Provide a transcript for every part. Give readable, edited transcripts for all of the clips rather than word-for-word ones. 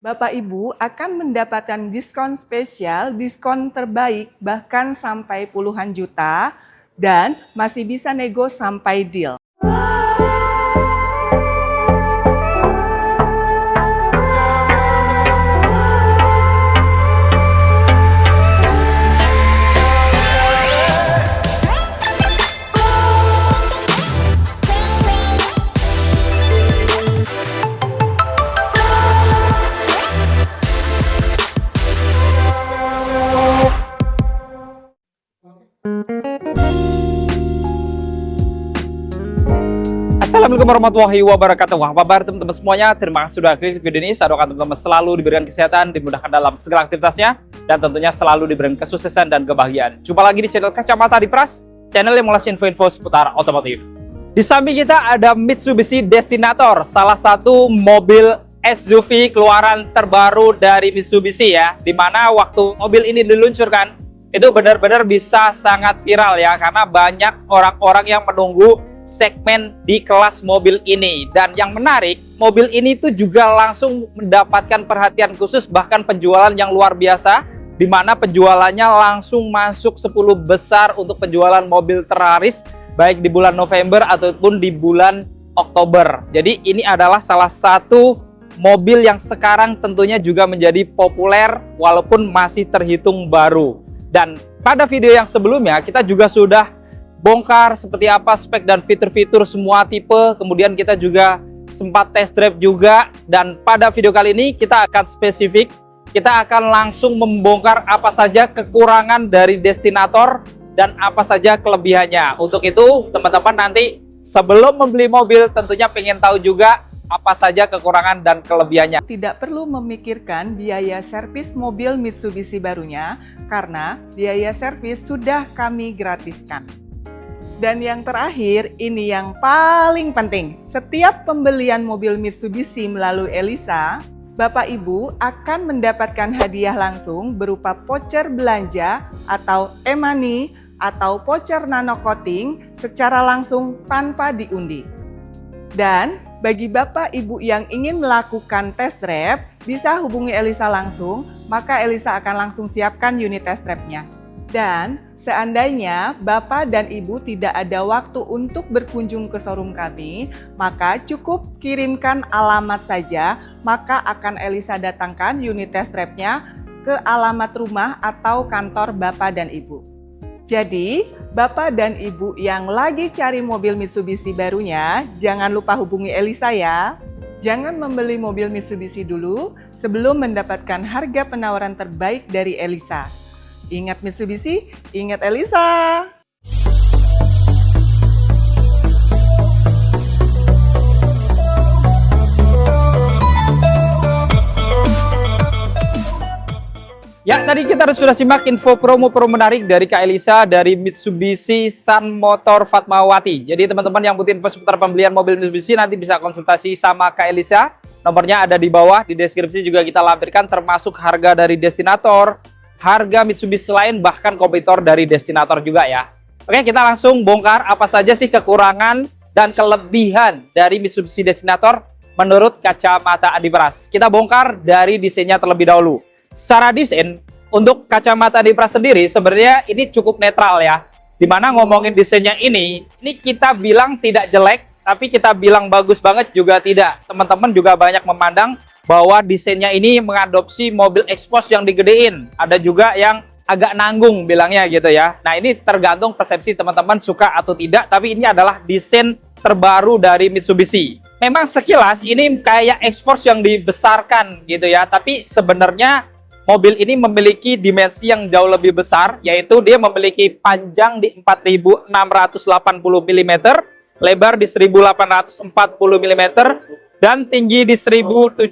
Bapak Ibu akan mendapatkan diskon spesial, diskon terbaik bahkan sampai puluhan juta dan masih bisa nego sampai deal. Assalamualaikum warahmatullahi wabarakatuh. Apa kabar teman-teman semuanya? Terima kasih sudah klik video ini. Saya doakan teman-teman selalu diberikan kesehatan, dimudahkan dalam segala aktivitasnya, dan tentunya selalu diberikan kesuksesan dan kebahagiaan. Jumpa lagi di channel Kacamata Adipras, channel yang mengulas info-info seputar otomotif. Di samping kita ada Mitsubishi Destinator, salah satu mobil SUV keluaran terbaru dari Mitsubishi ya. Dimana waktu mobil ini diluncurkan, itu benar-benar bisa sangat viral ya, karena banyak orang-orang yang menunggu segmen di kelas mobil ini. Dan yang menarik, mobil ini tuh juga langsung mendapatkan perhatian khusus, bahkan penjualan yang luar biasa, di mana penjualannya langsung masuk 10 besar untuk penjualan mobil terlaris baik di bulan November ataupun di bulan Oktober. Jadi ini adalah salah satu mobil yang sekarang tentunya juga menjadi populer walaupun masih terhitung baru. Dan pada video yang sebelumnya kita juga sudah bongkar seperti apa spek dan fitur-fitur semua tipe, kemudian kita juga sempat test drive juga. Dan pada video kali ini kita akan spesifik, kita akan langsung membongkar apa saja kekurangan dari Destinator dan apa saja kelebihannya. Untuk itu teman-teman nanti sebelum membeli mobil tentunya pengen tahu juga apa saja kekurangan dan kelebihannya. Tidak perlu memikirkan biaya servis mobil Mitsubishi barunya karena biaya servis sudah kami gratiskan. Dan yang terakhir, ini yang paling penting. Setiap pembelian mobil Mitsubishi melalui Elisa, Bapak Ibu akan mendapatkan hadiah langsung berupa voucher belanja atau e-money atau voucher nano coating secara langsung tanpa diundi. Dan bagi Bapak Ibu yang ingin melakukan test drive, bisa hubungi Elisa langsung, maka Elisa akan langsung siapkan unit test drive-nya. Dan seandainya Bapak dan Ibu tidak ada waktu untuk berkunjung ke showroom kami, maka cukup kirimkan alamat saja, maka akan Elisa datangkan unit test drive-nya ke alamat rumah atau kantor Bapak dan Ibu. Jadi, Bapak dan Ibu yang lagi cari mobil Mitsubishi barunya, jangan lupa hubungi Elisa ya. Jangan membeli mobil Mitsubishi dulu sebelum mendapatkan harga penawaran terbaik dari Elisa. Ingat Mitsubishi, ingat Elisa. Ya, tadi kita sudah simak info promo-promo menarik dari Kak Elisa dari Mitsubishi Sun Motor Fatmawati. Jadi teman-teman yang butuh info seputar pembelian mobil Mitsubishi nanti bisa konsultasi sama Kak Elisa. Nomornya ada di bawah, di deskripsi juga kita lampirkan termasuk harga dari Destinator, harga Mitsubishi lain, bahkan kompetitor dari Destinator juga ya. Oke, kita langsung bongkar apa saja sih kekurangan dan kelebihan dari Mitsubishi Destinator menurut Kacamata Adipras. Kita bongkar dari desainnya terlebih dahulu. Secara desain, untuk Kacamata Adipras sendiri sebenarnya ini cukup netral ya. Dimana ngomongin desainnya ini kita bilang tidak jelek, tapi kita bilang bagus banget juga tidak. Teman-teman juga banyak memandang bahwa desainnya ini mengadopsi mobil expose yang digedein. Ada juga yang agak nanggung bilangnya gitu ya. Nah ini tergantung persepsi teman-teman suka atau tidak, tapi ini adalah desain terbaru dari Mitsubishi. Memang sekilas ini kayak expose yang dibesarkan gitu ya, tapi sebenarnya mobil ini memiliki dimensi yang jauh lebih besar, yaitu dia memiliki panjang di 4680 mm, lebar di 1840 mm, dan tinggi di 1780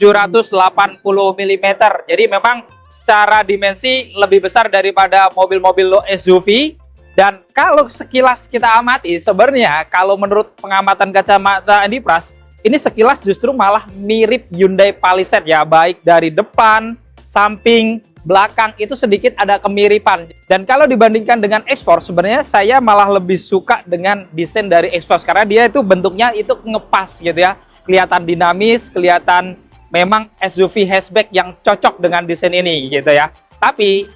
mm. Jadi memang secara dimensi lebih besar daripada mobil-mobil low SUV. Dan kalau sekilas kita amati, sebenarnya kalau menurut pengamatan Kacamata Adipras, ini sekilas justru malah mirip Hyundai Palisade ya, baik dari depan, samping, belakang itu sedikit ada kemiripan. Dan kalau dibandingkan dengan X-Force, sebenarnya saya malah lebih suka dengan desain dari X-Force karena dia itu bentuknya itu ngepas gitu ya. Kelihatan dinamis, kelihatan memang SUV hatchback yang cocok dengan desain ini gitu ya. Tapi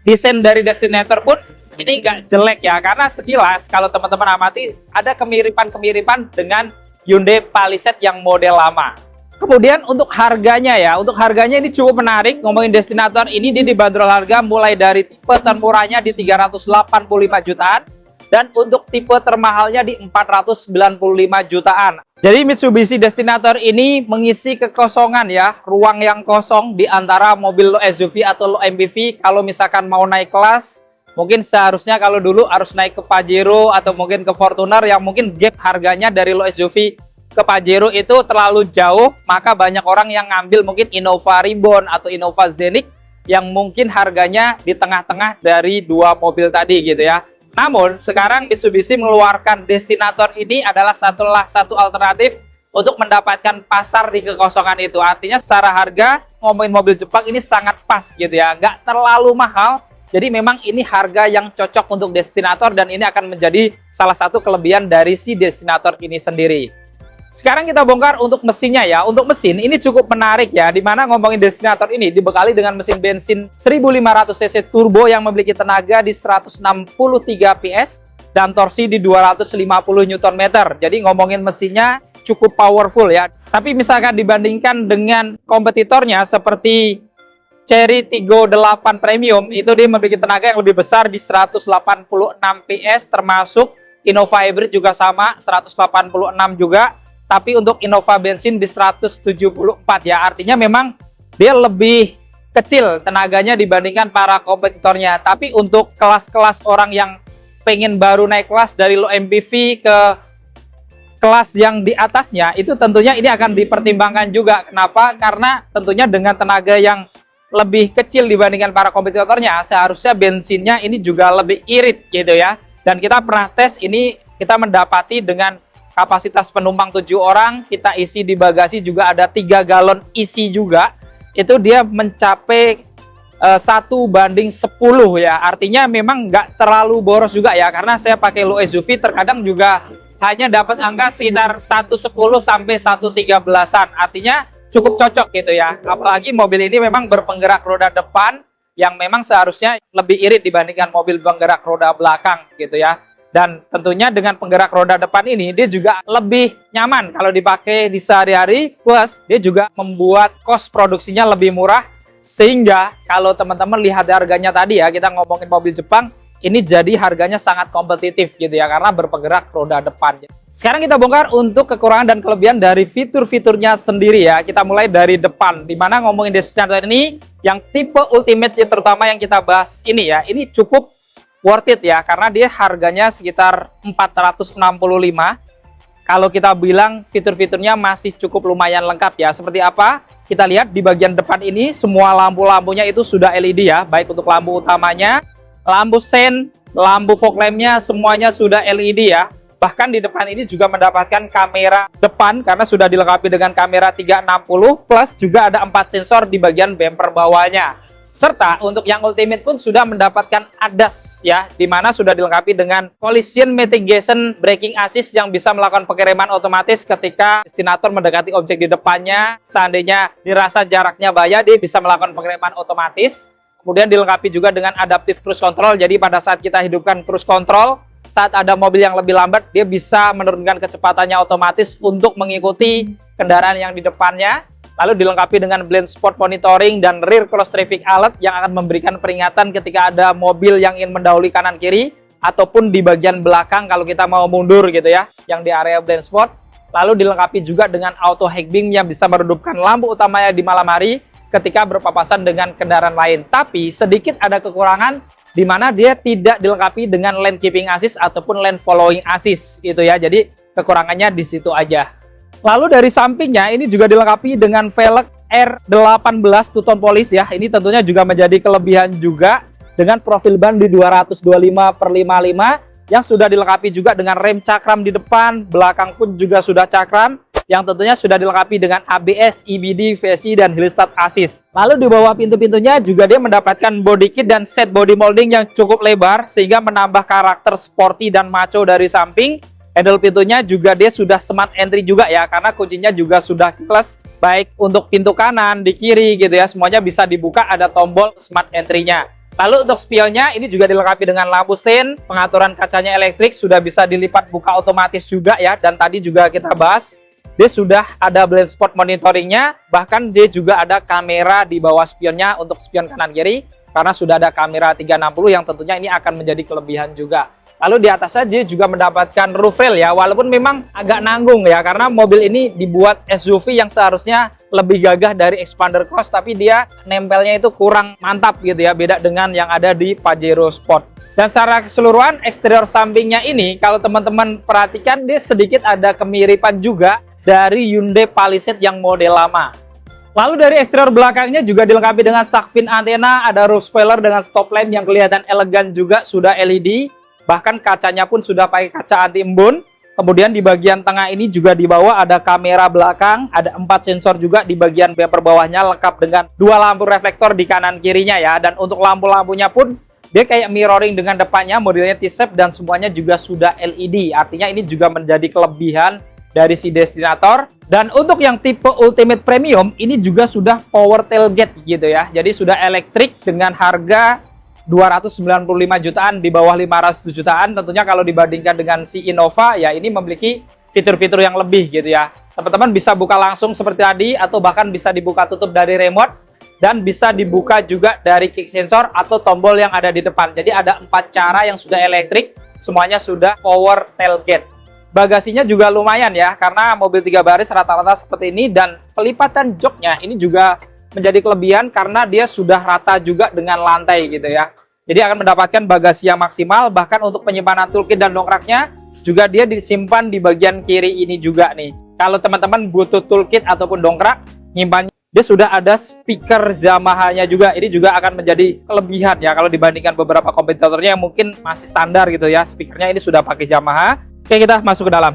desain dari Destinator pun ini nggak jelek ya, karena sekilas kalau teman-teman amati ada kemiripan-kemiripan dengan Hyundai Palisade yang model lama. Kemudian untuk harganya ya, untuk harganya ini cukup menarik. Ngomongin Destinator ini dia dibanderol harga mulai dari tipe termurahnya di 385 jutaan dan untuk tipe termahalnya di 495 jutaan. Jadi Mitsubishi Destinator ini mengisi kekosongan ya, ruang yang kosong di antara mobil low SUV atau low MPV. Kalau misalkan mau naik kelas, mungkin seharusnya kalau dulu harus naik ke Pajero atau mungkin ke Fortuner yang mungkin gap harganya dari low SUV ke Pajero itu terlalu jauh, maka banyak orang yang ngambil mungkin Innova Reborn atau Innova Zenith yang mungkin harganya di tengah-tengah dari dua mobil tadi gitu ya. Namun sekarang Mitsubishi mengeluarkan Destinator ini adalah satu alternatif untuk mendapatkan pasar di kekosongan itu. Artinya secara harga ngomongin mobil Jepang ini sangat pas gitu ya, nggak terlalu mahal. Jadi memang ini harga yang cocok untuk Destinator dan ini akan menjadi salah satu kelebihan dari si Destinator ini sendiri. Sekarang kita bongkar untuk mesinnya ya. Untuk mesin ini cukup menarik ya, dimana ngomongin Destinator ini dibekali dengan mesin bensin 1500 cc turbo yang memiliki tenaga di 163 PS dan torsi di 250 Nm. Jadi ngomongin mesinnya cukup powerful ya. Tapi misalkan dibandingkan dengan kompetitornya seperti Chery Tiggo 8 Premium, itu dia memiliki tenaga yang lebih besar di 186 PS, termasuk Innova Hybrid juga sama 186 juga. Tapi untuk Innova bensin di 174 ya, artinya memang dia lebih kecil tenaganya dibandingkan para kompetitornya. Tapi untuk kelas-kelas orang yang pengen baru naik kelas dari low MPV ke kelas yang di atasnya, itu tentunya ini akan dipertimbangkan juga. Kenapa? Karena tentunya dengan tenaga yang lebih kecil dibandingkan para kompetitornya, seharusnya bensinnya ini juga lebih irit gitu ya. Dan kita pernah tes ini, kita mendapati dengan kapasitas penumpang 7 orang, kita isi di bagasi juga ada 3 galon isi juga, itu dia mencapai 1:10 ya. Artinya memang nggak terlalu boros juga ya, karena saya pakai low SUV terkadang juga hanya dapat angka sekitar 1:10 sampai 1:13-an. Artinya cukup cocok gitu ya. Apalagi mobil ini memang berpenggerak roda depan yang memang seharusnya lebih irit dibandingkan mobil penggerak roda belakang gitu ya. Dan tentunya dengan penggerak roda depan ini dia juga lebih nyaman kalau dipakai di sehari-hari, plus dia juga membuat kos produksinya lebih murah, sehingga kalau teman-teman lihat harganya tadi ya, kita ngomongin mobil Jepang, ini jadi harganya sangat kompetitif gitu ya, karena berpenggerak roda depan. Sekarang kita bongkar untuk kekurangan dan kelebihan dari fitur-fiturnya sendiri ya. Kita mulai dari depan, dimana ngomongin Destinator ini yang tipe Ultimate terutama yang kita bahas ini ya, ini cukup worth it ya, karena dia harganya sekitar 465. Kalau kita bilang fitur-fiturnya masih cukup lumayan lengkap ya. Seperti apa? Kita lihat di bagian depan ini semua lampu-lampunya itu sudah LED ya, baik untuk lampu utamanya, lampu sen, lampu fog lampnya semuanya sudah LED ya. Bahkan di depan ini juga mendapatkan kamera depan karena sudah dilengkapi dengan kamera 360 plus juga ada 4 sensor di bagian bumper bawahnya. Serta untuk yang Ultimate pun sudah mendapatkan ADAS ya, dimana sudah dilengkapi dengan Collision Mitigation Braking Assist yang bisa melakukan pengereman otomatis ketika Destinator mendekati objek di depannya. Seandainya dirasa jaraknya bahaya, dia bisa melakukan pengereman otomatis. Kemudian dilengkapi juga dengan Adaptive Cruise Control, jadi pada saat kita hidupkan cruise control, saat ada mobil yang lebih lambat, dia bisa menurunkan kecepatannya otomatis untuk mengikuti kendaraan yang di depannya. Lalu dilengkapi dengan blind spot monitoring dan rear cross traffic alert yang akan memberikan peringatan ketika ada mobil yang ingin mendahului kanan kiri ataupun di bagian belakang kalau kita mau mundur gitu ya, yang di area blind spot. Lalu dilengkapi juga dengan auto high beam yang bisa meredupkan lampu utamanya di malam hari ketika berpapasan dengan kendaraan lain. Tapi sedikit ada kekurangan di mana dia tidak dilengkapi dengan lane keeping assist ataupun lane following assist gitu ya. Jadi kekurangannya di situ aja. Lalu dari sampingnya ini juga dilengkapi dengan velg R18 two-tone polish ya. Ini tentunya juga menjadi kelebihan juga dengan profil ban di 225/55 yang sudah dilengkapi juga dengan rem cakram di depan, belakang pun juga sudah cakram yang tentunya sudah dilengkapi dengan ABS, EBD, VSI dan Hill Start Assist. Lalu di bawah pintu-pintunya juga dia mendapatkan body kit dan set body molding yang cukup lebar sehingga menambah karakter sporty dan macho dari samping. Handle pintunya juga dia sudah smart entry juga ya, karena kuncinya juga sudah keyless, baik untuk pintu kanan, di kiri gitu ya, semuanya bisa dibuka, ada tombol smart entry-nya. Lalu untuk spionnya ini juga dilengkapi dengan lampu sein, pengaturan kacanya elektrik, sudah bisa dilipat buka otomatis juga ya, dan tadi juga kita bahas, dia sudah ada blind spot monitoringnya, bahkan dia juga ada kamera di bawah spionnya untuk spion kanan kiri, karena sudah ada kamera 360 yang tentunya ini akan menjadi kelebihan juga. Lalu di atasnya dia juga mendapatkan roof rail ya, walaupun memang agak nanggung ya, karena mobil ini dibuat SUV yang seharusnya lebih gagah dari Xpander Cross, tapi dia nempelnya itu kurang mantap gitu ya, beda dengan yang ada di Pajero Sport. Dan secara keseluruhan eksterior sampingnya ini, kalau teman-teman perhatikan, dia sedikit ada kemiripan juga dari Hyundai Palisade yang model lama. Lalu dari eksterior belakangnya juga dilengkapi dengan shark fin antena, ada roof spoiler dengan stop lamp yang kelihatan elegan juga, sudah LED. Bahkan kacanya pun sudah pakai kaca anti embun. Kemudian di bagian tengah ini juga di bawah ada kamera belakang, ada 4 sensor juga di bagian bumper bawahnya, lengkap dengan 2 lampu reflektor di kanan kirinya ya. Dan untuk lampu-lampunya pun dia kayak mirroring dengan depannya, modelnya T-shape dan semuanya juga sudah LED. Artinya ini juga menjadi kelebihan dari si Destinator. Dan untuk yang tipe Ultimate Premium ini juga sudah power tailgate gitu ya. Jadi sudah elektrik dengan harga 295 jutaan, di bawah 500 jutaan. Tentunya kalau dibandingkan dengan si Innova ya, ini memiliki fitur-fitur yang lebih gitu ya. Teman-teman bisa buka langsung seperti tadi, atau bahkan bisa dibuka tutup dari remote, dan bisa dibuka juga dari kick sensor atau tombol yang ada di depan. Jadi ada 4 cara yang sudah elektrik, semuanya sudah power tailgate. Bagasinya juga lumayan ya, karena mobil 3 baris rata-rata seperti ini, dan pelipatan joknya ini juga menjadi kelebihan karena dia sudah rata juga dengan lantai gitu ya. Jadi akan mendapatkan bagasi yang maksimal, bahkan untuk penyimpanan toolkit dan dongkraknya juga dia disimpan di bagian kiri ini juga nih. Kalau teman-teman butuh toolkit ataupun dongkrak, nyimpannya dia sudah ada speaker Yamaha-nya juga. Ini juga akan menjadi kelebihan ya kalau dibandingkan beberapa kompetitornya yang mungkin masih standar gitu ya. Speakernya ini sudah pakai Yamaha. Oke, kita masuk ke dalam.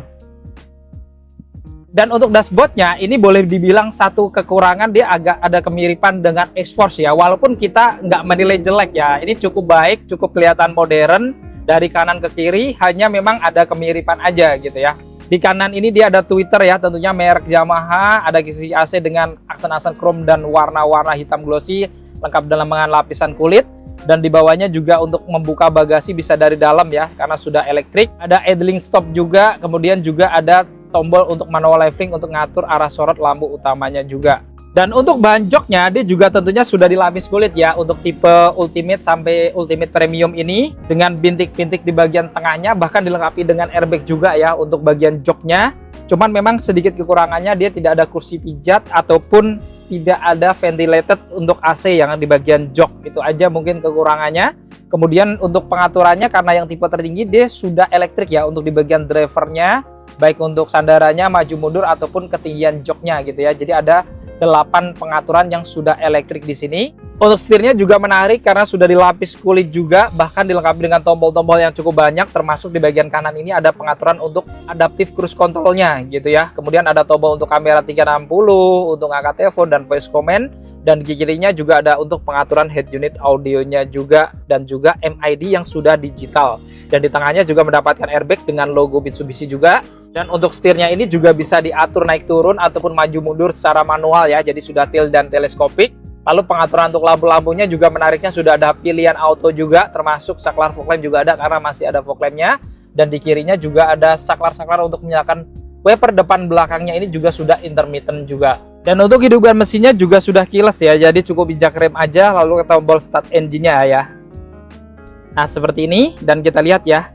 Dan untuk dashboardnya ini boleh dibilang satu kekurangan, dia agak ada kemiripan dengan X-Force ya. Walaupun kita nggak menilai jelek ya, ini cukup baik, cukup kelihatan modern dari kanan ke kiri. Hanya memang ada kemiripan aja gitu ya. Di kanan ini dia ada tweeter ya, tentunya merek Yamaha. Ada kisi AC dengan aksen-aksen chrome dan warna-warna hitam glossy, lengkap dengan lapisan kulit. Dan di bawahnya juga untuk membuka bagasi bisa dari dalam ya, karena sudah elektrik. Ada idling stop juga, kemudian juga ada tombol untuk manual leveling untuk ngatur arah sorot lampu utamanya juga. Dan untuk bahan joknya dia juga tentunya sudah dilapis kulit ya, untuk tipe Ultimate sampai Ultimate Premium ini, dengan bintik-bintik di bagian tengahnya, bahkan dilengkapi dengan airbag juga ya untuk bagian joknya. Cuman memang sedikit kekurangannya, dia tidak ada kursi pijat ataupun tidak ada ventilated untuk AC yang di bagian jok. Itu aja mungkin kekurangannya. Kemudian untuk pengaturannya, karena yang tipe tertinggi dia sudah elektrik ya untuk di bagian drivernya, baik untuk sandarannya, maju mundur ataupun ketinggian joknya gitu ya. Jadi ada 8 pengaturan yang sudah elektrik di sini. Untuk setirnya juga menarik karena sudah dilapis kulit juga, bahkan dilengkapi dengan tombol-tombol yang cukup banyak, termasuk di bagian kanan ini ada pengaturan untuk adaptive cruise controlnya gitu ya. Kemudian ada tombol untuk kamera 360, untuk angkat telepon dan voice command, dan di kirinya juga ada untuk pengaturan head unit audionya juga, dan juga MID yang sudah digital. Dan di tengahnya juga mendapatkan airbag dengan logo Mitsubishi juga. Dan untuk setirnya ini juga bisa diatur naik turun ataupun maju mundur secara manual ya, jadi sudah tilt dan teleskopik. Lalu pengaturan untuk lampu-lampunya juga menariknya sudah ada pilihan auto juga, termasuk saklar fog lamp juga ada karena masih ada fog lampnya. Dan di kirinya juga ada saklar-saklar untuk menyalakan wiper depan belakangnya, ini juga sudah intermittent juga. Dan untuk hidupkan mesinnya juga sudah keyless ya, jadi cukup injak rem aja lalu ke tombol start engine-nya ya. Nah seperti ini, dan kita lihat ya,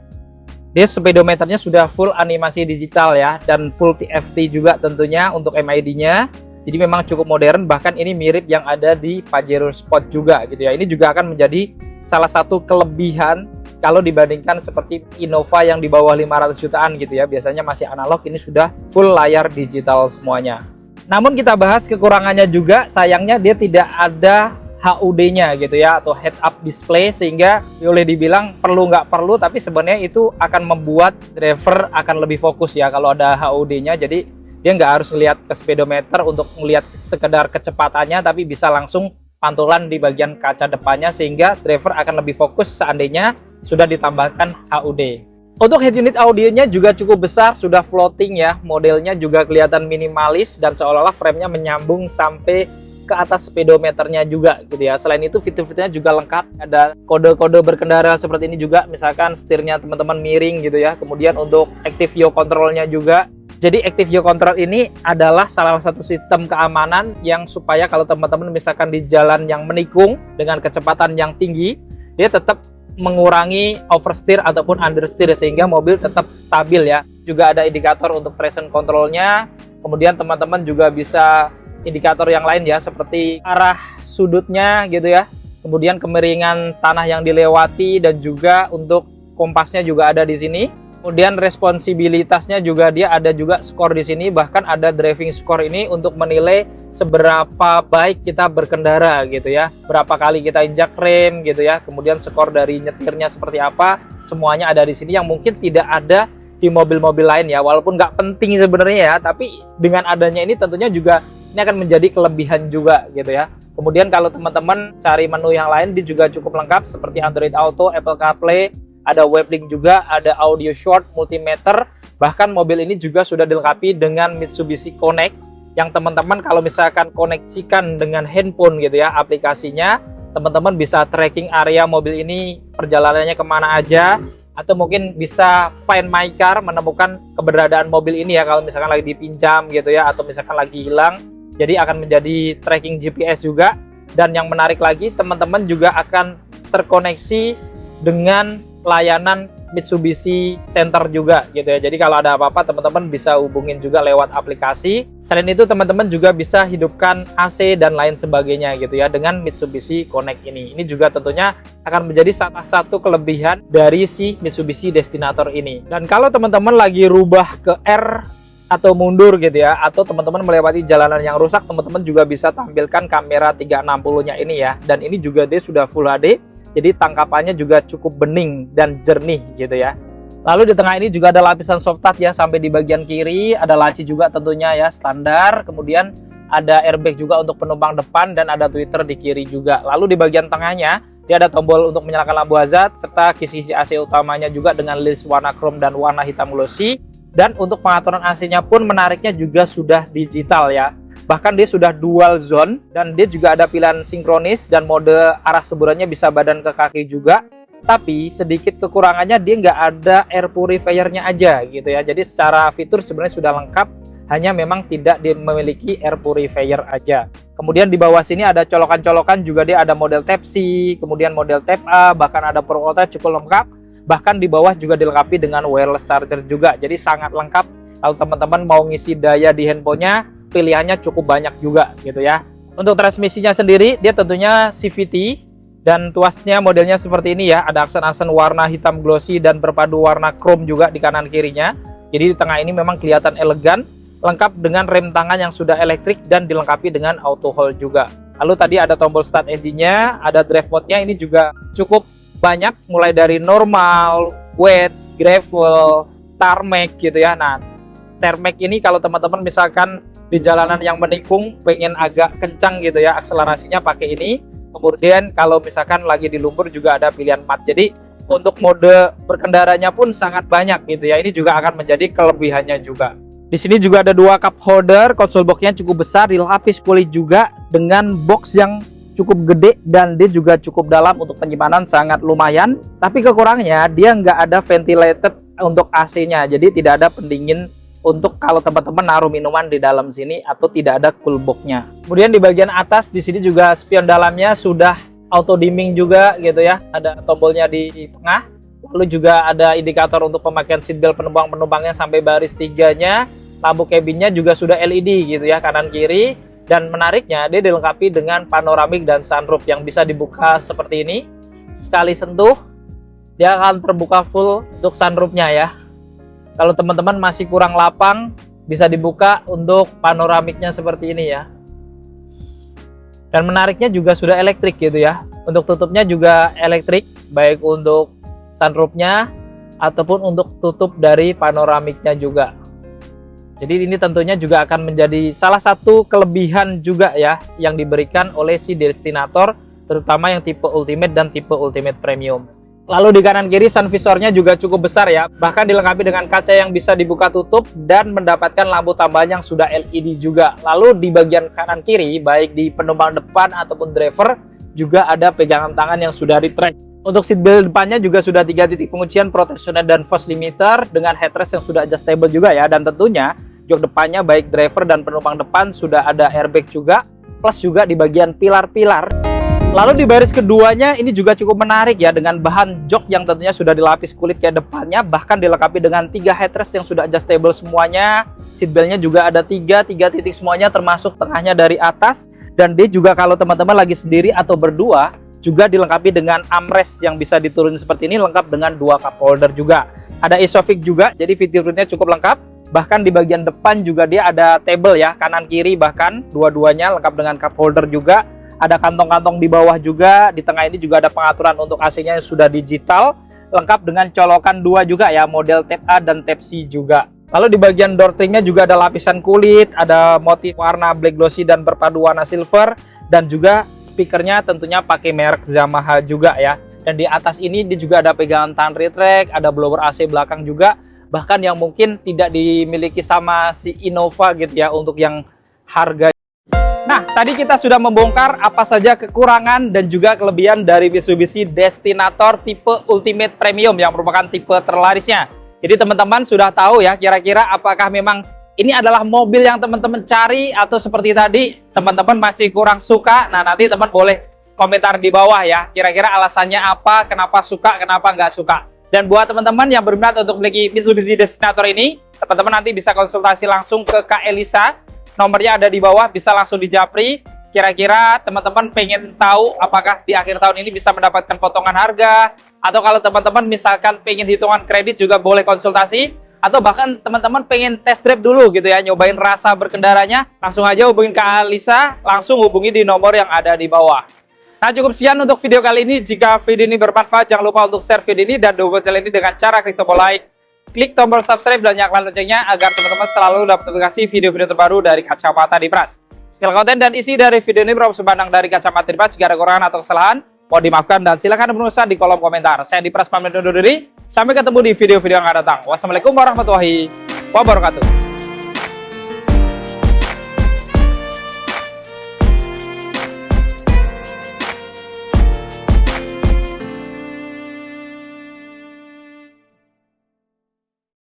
dia speedometernya sudah full animasi digital ya, dan full TFT juga tentunya untuk MID-nya. Jadi memang cukup modern, bahkan ini mirip yang ada di Pajero Sport juga gitu ya. Ini juga akan menjadi salah satu kelebihan kalau dibandingkan seperti Innova yang di bawah 500 jutaan gitu ya. Biasanya masih analog, ini sudah full layar digital semuanya. Namun kita bahas kekurangannya juga, sayangnya dia tidak ada HUD-nya gitu ya, atau head up display, sehingga boleh dibilang perlu nggak perlu, tapi sebenarnya itu akan membuat driver akan lebih fokus ya kalau ada HUD-nya. Jadi dia nggak harus lihat ke speedometer untuk melihat sekedar kecepatannya, tapi bisa langsung pantulan di bagian kaca depannya, sehingga driver akan lebih fokus seandainya sudah ditambahkan HUD. Untuk head unit audionya juga cukup besar, sudah floating ya. Modelnya juga kelihatan minimalis dan seolah-olah framenya menyambung sampai ke atas speedometernya juga gitu ya. Selain itu fitur-fiturnya juga lengkap, ada kode-kode berkendara seperti ini juga, misalkan setirnya teman-teman miring gitu ya. Kemudian untuk active yaw control-nya juga. Jadi active yaw control ini adalah salah satu sistem keamanan yang supaya kalau teman-teman misalkan di jalan yang menikung dengan kecepatan yang tinggi, dia tetap mengurangi oversteer ataupun understeer sehingga mobil tetap stabil ya. Juga ada indikator untuk traction controlnya. Kemudian teman-teman juga bisa indikator yang lain ya, seperti arah sudutnya gitu ya. Kemudian kemiringan tanah yang dilewati dan juga untuk kompasnya juga ada di sini. Kemudian responsibilitasnya juga dia ada juga skor di sini, bahkan ada driving score ini untuk menilai seberapa baik kita berkendara gitu ya. Berapa kali kita injak rem gitu ya. Kemudian skor dari nyetirnya seperti apa, semuanya ada di sini yang mungkin tidak ada di mobil-mobil lain ya. Walaupun nggak penting sebenarnya ya, tapi dengan adanya ini tentunya juga ini akan menjadi kelebihan juga gitu ya. Kemudian kalau teman-teman cari menu yang lain, dia juga cukup lengkap seperti Android Auto, Apple CarPlay, ada Weblink juga, ada audio short, multimeter. Bahkan mobil ini juga sudah dilengkapi dengan Mitsubishi Connect yang teman-teman kalau misalkan koneksikan dengan handphone gitu ya aplikasinya, teman-teman bisa tracking area mobil ini, perjalanannya kemana aja, atau mungkin bisa find my car, menemukan keberadaan mobil ini ya kalau misalkan lagi dipinjam gitu ya, atau misalkan lagi hilang. Jadi akan menjadi tracking GPS juga. Dan yang menarik lagi, teman-teman juga akan terkoneksi dengan layanan Mitsubishi Center juga gitu ya. Jadi kalau ada apa-apa teman-teman bisa hubungin juga lewat aplikasi. Selain itu teman-teman juga bisa hidupkan AC dan lain sebagainya gitu ya dengan Mitsubishi Connect ini. Ini juga tentunya akan menjadi salah satu kelebihan dari si Mitsubishi Destinator ini. Dan kalau teman-teman lagi rubah ke R atau mundur gitu ya, atau teman-teman melewati jalanan yang rusak, teman-teman juga bisa tampilkan kamera 360-nya ini ya. Dan ini juga dia sudah Full HD, jadi tangkapannya juga cukup bening dan jernih gitu ya. Lalu di tengah ini juga ada lapisan soft touch ya, sampai di bagian kiri ada laci juga tentunya ya, standar. Kemudian ada airbag juga untuk penumpang depan dan ada tweeter di kiri juga. Lalu di bagian tengahnya dia ada tombol untuk menyalakan lampu hazard serta kisi-kisi AC utamanya juga dengan list warna chrome dan warna hitam glossy. Dan untuk pengaturan AC-nya pun menariknya juga sudah digital ya. Bahkan dia sudah dual zone dan dia juga ada pilihan sinkronis dan mode arah semburannya bisa badan ke kaki juga. Tapi sedikit kekurangannya dia nggak ada air purifiernya aja gitu ya. Jadi secara fitur sebenarnya sudah lengkap, hanya memang tidak memiliki air purifier aja. Kemudian di bawah sini ada colokan-colokan juga, dia ada model Type-C, kemudian model Type-A, bahkan ada Pro Ultra cukup lengkap. Bahkan di bawah juga dilengkapi dengan wireless charger juga. Jadi sangat lengkap kalau teman-teman mau ngisi daya di handphonenya, pilihannya cukup banyak juga gitu ya. Untuk transmisinya sendiri dia tentunya CVT dan tuasnya modelnya seperti ini ya. Ada aksen-aksen warna hitam glossy dan berpadu warna chrome juga di kanan kirinya. Jadi di tengah ini memang kelihatan elegan, lengkap dengan rem tangan yang sudah elektrik dan dilengkapi dengan auto hold juga. Lalu tadi ada tombol start engine-nya, ada drive mode-nya ini juga cukup banyak, mulai dari normal, wet, gravel, tarmac gitu ya. Nah, tarmac ini kalau teman-teman misalkan di jalanan yang menikung pengen agak kencang gitu ya, akselerasinya pakai ini. Kemudian kalau misalkan lagi di lumpur juga ada pilihan mat. Jadi untuk mode berkendaranya pun sangat banyak gitu ya. Ini juga akan menjadi kelebihannya juga. Di sini juga ada dua cup holder, konsol boxnya cukup besar, dilapis kulit juga dengan box yang cukup gede dan dia juga cukup dalam, untuk penyimpanan sangat lumayan. Tapi kekurangannya dia nggak ada ventilated untuk AC-nya, jadi tidak ada pendingin untuk kalau teman-teman naruh minuman di dalam sini, atau tidak ada cool box-nya. Kemudian di bagian atas di sini juga spion dalamnya sudah auto dimming juga gitu ya, ada tombolnya di tengah. Lalu juga ada indikator untuk pemakaian seatbelt penumpang-penumpangnya sampai baris 3-nya. Lampu cabinnya juga sudah LED gitu ya, kanan kiri. Dan menariknya dia dilengkapi dengan panoramik dan sunroof yang bisa dibuka seperti ini. Sekali sentuh dia akan terbuka full untuk sunroofnya ya. Kalau teman-teman masih kurang lapang, bisa dibuka untuk panoramiknya seperti ini ya. Dan menariknya juga sudah elektrik gitu ya. Untuk tutupnya juga elektrik, baik untuk sunroofnya ataupun untuk tutup dari panoramiknya juga. Jadi ini tentunya juga akan menjadi salah satu kelebihan juga ya yang diberikan oleh si Destinator, terutama yang tipe Ultimate dan tipe Ultimate Premium. Lalu di kanan kiri sun visornya juga cukup besar ya, bahkan dilengkapi dengan kaca yang bisa dibuka tutup dan mendapatkan lampu tambahan yang sudah LED juga. Lalu di bagian kanan kiri, baik di penumpang depan ataupun driver, juga ada pegangan tangan yang sudah retract. Untuk seatbelt depannya juga sudah 3 titik penguncian proteksioner dan force limiter dengan headrest yang sudah adjustable juga ya. Dan tentunya jok depannya baik driver dan penumpang depan sudah ada airbag juga, plus juga di bagian pilar-pilar. Lalu di baris keduanya ini juga cukup menarik ya, dengan bahan jok yang tentunya sudah dilapis kulit kayak depannya, bahkan dilengkapi dengan 3 headrest yang sudah adjustable semuanya. Seatbeltnya juga ada 3 titik semuanya, termasuk tengahnya dari atas. Dan dia juga kalau teman-teman lagi sendiri atau berdua, juga dilengkapi dengan armrest yang bisa diturunin seperti ini, lengkap dengan 2 cup holder juga. Ada isofix juga, jadi fiturnya cukup lengkap. Bahkan di bagian depan juga dia ada table ya, kanan kiri bahkan dua-duanya lengkap dengan cup holder juga. Ada kantong-kantong di bawah juga, di tengah ini juga ada pengaturan untuk AC-nya yang sudah digital, lengkap dengan colokan 2 juga ya, model Type A dan Type C juga. Lalu di bagian door trimnya juga ada lapisan kulit, ada motif warna black glossy dan berpadu warna silver, dan juga speakernya tentunya pakai merek Yamaha juga ya. Dan di atas ini dia juga ada pegangan tangan retract, ada blower AC belakang juga, bahkan yang mungkin tidak dimiliki sama si Innova gitu ya untuk yang harga. Nah, tadi kita sudah membongkar apa saja kekurangan dan juga kelebihan dari Mitsubishi Destinator tipe Ultimate Premium yang merupakan tipe terlarisnya. Jadi teman-teman sudah tahu ya kira-kira apakah memang ini adalah mobil yang teman-teman cari atau seperti tadi teman-teman masih kurang suka. Nah, nanti teman boleh komentar di bawah ya, kira-kira alasannya apa, kenapa suka, kenapa nggak suka. Dan buat teman-teman yang berminat untuk memiliki Mitsubishi Destinator ini, teman-teman nanti bisa konsultasi langsung ke Kak Elisa. Nomornya ada di bawah, bisa langsung dijapri. Kira-kira teman-teman pengen tahu apakah di akhir tahun ini bisa mendapatkan potongan harga, atau kalau teman-teman misalkan pengen hitungan kredit juga boleh konsultasi, atau bahkan teman-teman pengen test drive dulu gitu ya, nyobain rasa berkendaranya, langsung aja hubungin Kak Alisa, langsung hubungi di nomor yang ada di bawah. Nah, cukup sekian untuk video kali ini. Jika video ini bermanfaat, jangan lupa untuk share video ini dan dukung channel ini dengan cara klik tombol like, klik tombol subscribe dan nyalakan loncengnya agar teman-teman selalu dapat notifikasi video-video terbaru dari Kacamata Dipras. Segala konten dan isi dari video ini berupa sumber dari Kacamata Dipras. Jika ada kekurangan atau kesalahan, mohon dimaafkan dan silakan menuliskan di kolom komentar. Saya Dipras pamit undur diri. Sampai ketemu di video-video yang akan datang. Wassalamualaikum warahmatullahi wabarakatuh.